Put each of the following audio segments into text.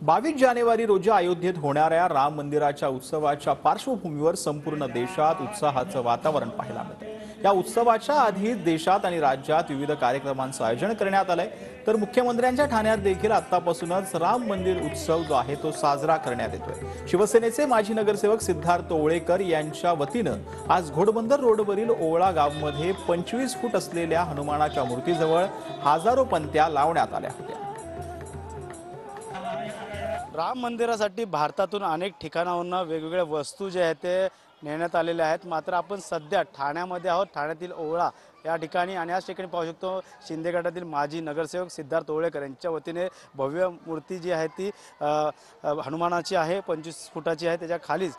22 जानेवारी रोजी अयोध्येत होणाऱ्या राम मंदिराच्या उत्सवाच्या पार्श्वभूमीवर संपूर्ण देशात उत्साहाचं वातावरण पाहायला मिळतं। या उत्सवाच्या आधी देशात आणि राज्यात विविध कार्यक्रमांचं आयोजन करण्यात आलंय, तर मुख्यमंत्र्यांच्या ठाण्यात देखील आतापासूनच राम मंदिर उत्सव जो आहे तो साजरा करण्यात येतोय। शिवसेनेचे माजी नगरसेवक सिद्धार्थ ओवळेकर यांच्या वतीनं आज घोडबंदर रोडवरील ओवळा गावामध्ये 25 फूट असलेल्या हनुमानाच्या मूर्तीजवळ हजारो पंत्या लावण्यात आल्या होत्या। राम मंदिरासाठी भारतातून अनेक ठिकाणांवरून वेगवेगळ्या वस्तू जे आहेत ते नेण्यात आलेल्या आहेत। मात्र आपण सध्या ठाण्यामध्ये आहोत। ठाण्यातील ओवळा या ठिकाणी आणि याच ठिकाणी पाहू शकतो शिंदे गटातील माजी नगरसेवक सिद्धार्थ ओवळेकर यांच्या वतीने भव्य मूर्ती जी आहे ती हनुमानाची आहे, 25 फुटाची आहे। त्याच्या खालीच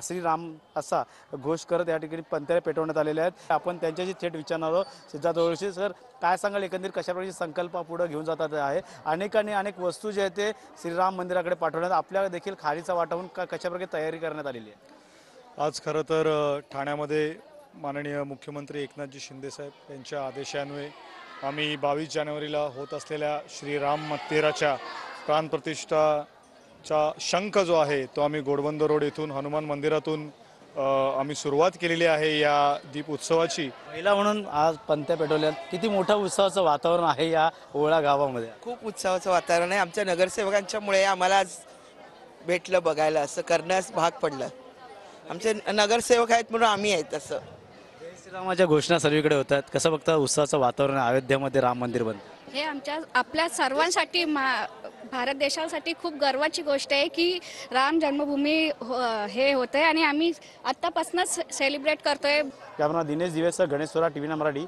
श्रीराम असा घोष करत या ठिकाणी पंत्या पेटवण्यात आलेल्या आहेत। आपण त्यांच्याशी थेट विचारणार आहोत। सिद्धार्थ ओवळेकर सर, काय सांगाल एकंदरीत कशा प्रकारची संकल्प पुढे घेऊन जातात आहे? अनेक वस्तू जे आहेत ते श्रीराम मंदिराकडे पाठवण्यात आपल्याला देखील खालीचा वाटावून कशा प्रकारे तयारी करण्यात आलेली आहे? आज खरं तर ठाण्यामध्ये माननीय मुख्यमंत्री एकनाथजी शिंदे साहेब यांच्या आदेशान्वये आम्ही 22 जानेवारीला होत असलेल्या श्रीराम मंदिराच्या प्राणप्रतिष्ठाचा शंख जो आहे तो आम्ही घोडबंदर रोड येथून हनुमान मंदिरातून आम्ही सुरुवात केलेली आहे या दीप उत्सवाची। महिला म्हणून आज पंत्या पेटवल्या, किती मोठा उत्सवाचं वातावरण आहे या ओवळा गावामध्ये? खूप उत्सवाचं वातावरण आहे। आमच्या नगरसेवकांच्यामुळे आम्हाला आज भेटलं बघायला, असं करण्यास भाग पडलं। आमचे नगरसेवक आहेत म्हणून आम्ही आहेत। असं जय श्रीरामाच्या घोषणा सर्वीकडे होतात, कसं बघता उत्सवाचं वातावरण अयोध्येमध्ये राम मंदिर बनतं? हे आपल्या सर्वांसाठी भारत देशासाठी खूप गर्वाची गोष्ट आहे की राम जन्मभूमी हे होते आणि आम्ही आत्तापासूनच सेलिब्रेट करतोय। त्यामुळे दिनेश दिवेसह गणेश सोरा, टीव्ही मराठी,